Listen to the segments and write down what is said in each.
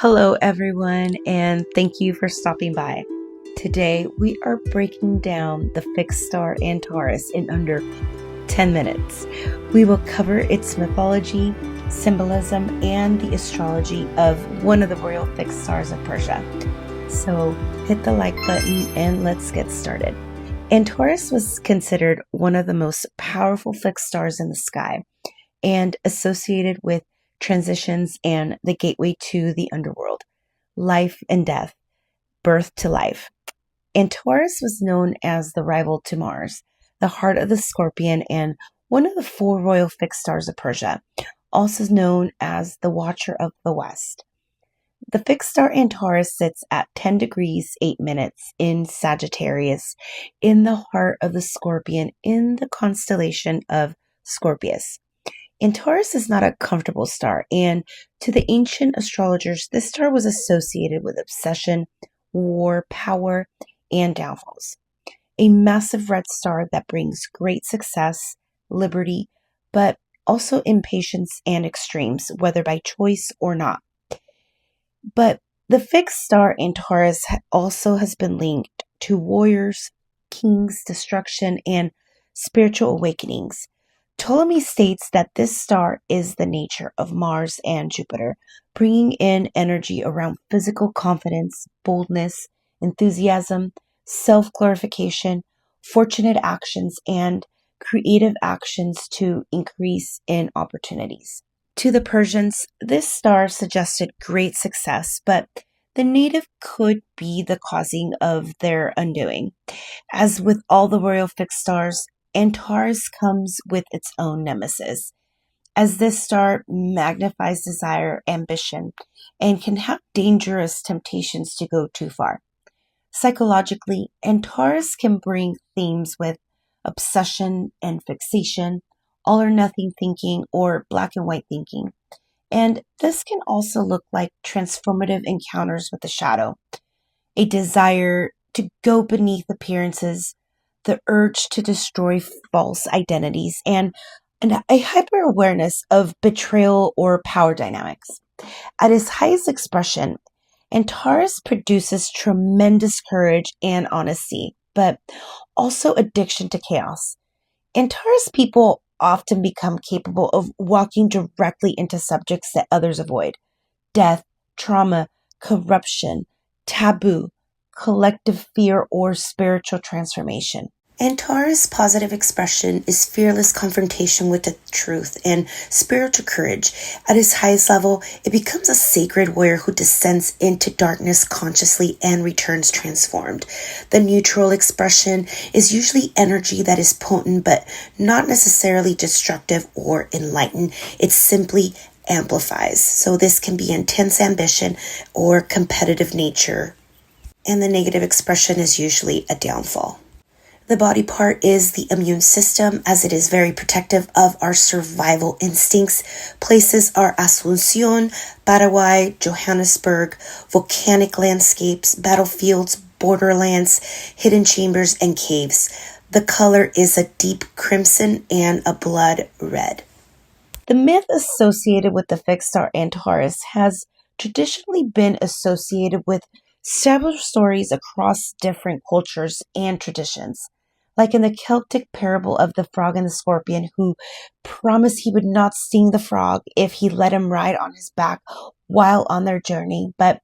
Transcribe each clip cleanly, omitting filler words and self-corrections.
Hello, everyone, and thank you for stopping by. Today, we are breaking down the fixed star Antares in under 10 minutes. We will cover its mythology, symbolism, and the astrology of one of the royal fixed stars of Persia. So, hit the like button and let's get started. Antares was considered one of the most powerful fixed stars in the sky and associated with transitions and the gateway to the underworld, life and death, birth to life. Antares was known as the rival to Mars, the heart of the Scorpion, and one of the four royal fixed stars of Persia, also known as the Watcher of the West. The fixed star Antares sits at 10 degrees 8 minutes in Sagittarius, in the heart of the Scorpion in the constellation of Scorpius. Antares is not a comfortable star, and to the ancient astrologers, this star was associated with obsession, war, power, and downfalls. A massive red star that brings great success, liberty, but also impatience and extremes, whether by choice or not. But the fixed star Antares also has been linked to warriors, kings, destruction, and spiritual awakenings. Ptolemy states that this star is the nature of Mars and Jupiter, bringing in energy around physical confidence, boldness, enthusiasm, self-glorification, fortunate actions, and creative actions to increase in opportunities. To the Persians, this star suggested great success, but the native could be the causing of their undoing. As with all the royal fixed stars, Antares comes with its own nemesis, as this star magnifies desire, ambition, and can have dangerous temptations to go too far. Psychologically, Antares can bring themes with obsession and fixation, all or nothing thinking, or black and white thinking. And this can also look like transformative encounters with the shadow, a desire to go beneath appearances, the urge to destroy false identities, and a hyper awareness of betrayal or power dynamics. At its highest expression, Antares produces tremendous courage and honesty, but also addiction to chaos. Antares people often become capable of walking directly into subjects that others avoid: death, trauma, corruption, taboo, collective fear, or spiritual transformation. Antares' positive expression is fearless confrontation with the truth and spiritual courage. At its highest level, it becomes a sacred warrior who descends into darkness consciously and returns transformed. The neutral expression is usually energy that is potent but not necessarily destructive or enlightened. It simply amplifies. So this can be intense ambition or competitive nature. And the negative expression is usually a downfall. The body part is the immune system, as it is very protective of our survival instincts. Places are Asunción, Paraguay, Johannesburg, volcanic landscapes, battlefields, borderlands, hidden chambers, and caves. The color is a deep crimson and a blood red. The myth associated with the fixed star Antares has traditionally been associated with several stories across different cultures and traditions. Like in the Celtic parable of the frog and the scorpion, who promised he would not sting the frog if he let him ride on his back while on their journey, but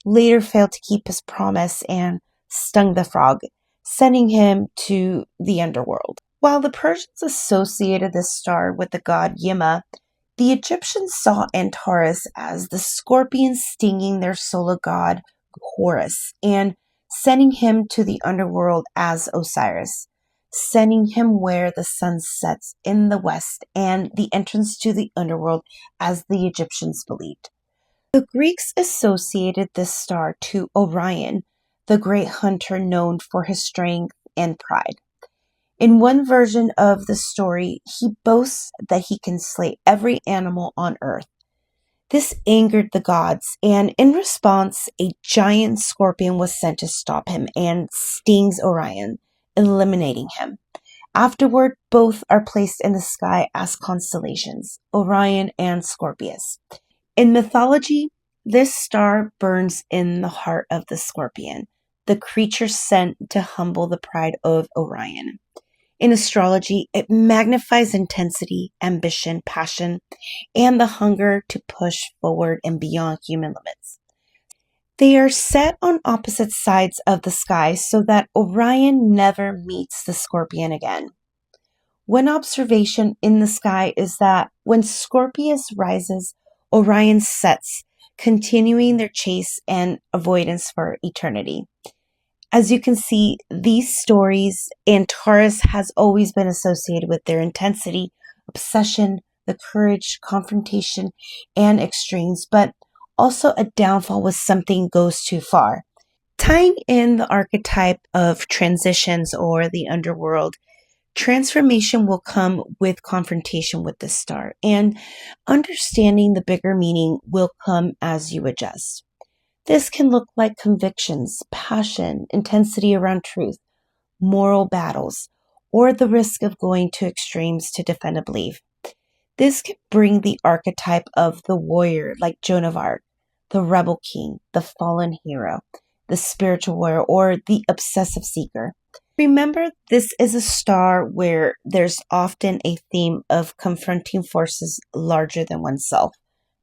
later failed to keep his promise and stung the frog, sending him to the underworld. While the Persians associated this star with the god Yima, the Egyptians saw Antares as the scorpion stinging their solar god Horus and sending him to the underworld as Osiris, sending him where the sun sets in the west and the entrance to the underworld, as the Egyptians believed. The Greeks associated this star to Orion, the great hunter known for his strength and pride. In one version of the story, he boasts that he can slay every animal on earth. This angered the gods, and in response, a giant scorpion was sent to stop him and stings Orion, eliminating him. Afterward, both are placed in the sky as constellations, Orion and Scorpius. In mythology, this star burns in the heart of the Scorpion, the creature sent to humble the pride of Orion. In astrology, it magnifies intensity, ambition, passion, and the hunger to push forward and beyond human limits. They are set on opposite sides of the sky so that Orion never meets the Scorpion again. One observation in the sky is that when Scorpius rises, Orion sets, continuing their chase and avoidance for eternity. As you can see, these stories, Antares has always been associated with their intensity, obsession, the courage, confrontation, and extremes, but also a downfall when something goes too far. Tying in the archetype of transitions or the underworld, transformation will come with confrontation with the star, and understanding the bigger meaning will come as you adjust. This can look like convictions, passion, intensity around truth, moral battles, or the risk of going to extremes to defend a belief. This can bring the archetype of the warrior like Joan of Arc, the rebel king, the fallen hero, the spiritual warrior, or the obsessive seeker. Remember, this is a star where there's often a theme of confronting forces larger than oneself: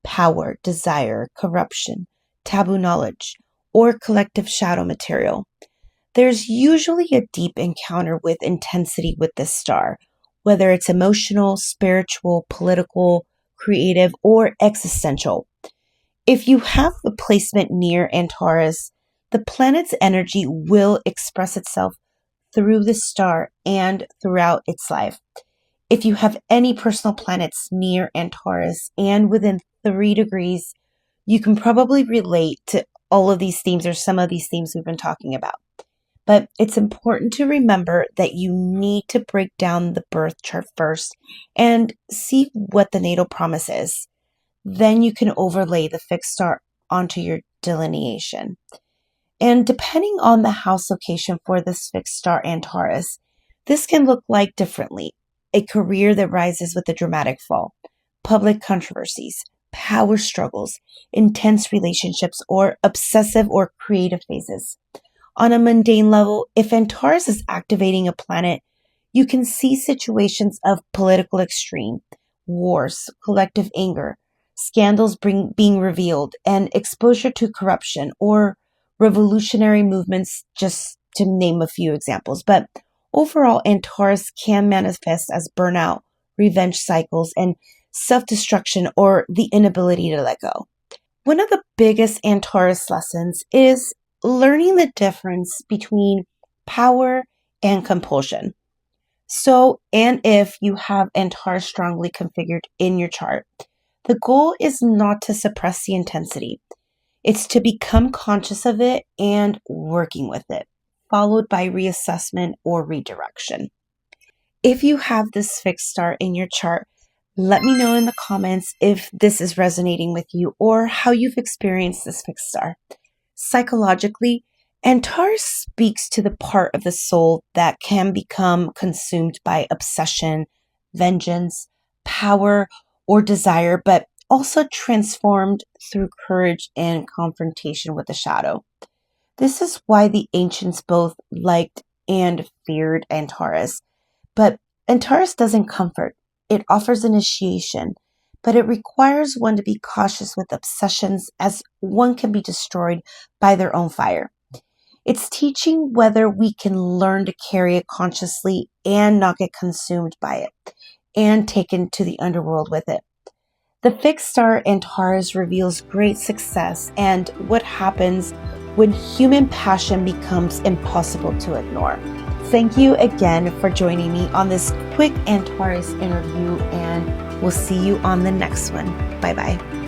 power, desire, corruption, taboo knowledge, or collective shadow material. There's usually a deep encounter with intensity with this star, whether it's emotional, spiritual, political, creative, or existential. If you have the placement near Antares, the planet's energy will express itself through the star and throughout its life. If you have any personal planets near Antares and within 3 degrees, you can probably relate to all of these themes or some of these themes we've been talking about. But it's important to remember that you need to break down the birth chart first and see what the natal promise is. Then you can overlay the fixed star onto your delineation. And depending on the house location for this fixed star Antares, this can look like differently. A career that rises with a dramatic fall, public controversies, power struggles, intense relationships, or obsessive or creative phases. On a mundane level, if Antares is activating a planet, you can see situations of political extreme, wars, collective anger, scandals being revealed, and exposure to corruption or revolutionary movements, just to name a few examples. But overall, Antares can manifest as burnout, revenge cycles, and self-destruction or the inability to let go. One of the biggest Antares lessons is learning the difference between power and compulsion. So, and if you have Antares strongly configured in your chart, the goal is not to suppress the intensity. It's to become conscious of it and working with it, followed by reassessment or redirection. If you have this fixed star in your chart, let me know in the comments if this is resonating with you or how you've experienced this fixed star. Psychologically, Antares speaks to the part of the soul that can become consumed by obsession, vengeance, power, or desire, but also transformed through courage and confrontation with the shadow. This is why the ancients both liked and feared Antares. But Antares doesn't comfort. It offers initiation, but it requires one to be cautious with obsessions, as one can be destroyed by their own fire. It's teaching whether we can learn to carry it consciously and not get consumed by it, and taken to the underworld with it. The fixed star Antares reveals great success and what happens when human passion becomes impossible to ignore. Thank you again for joining me on this quick Antares interview, and we'll see you on the next one. Bye-bye.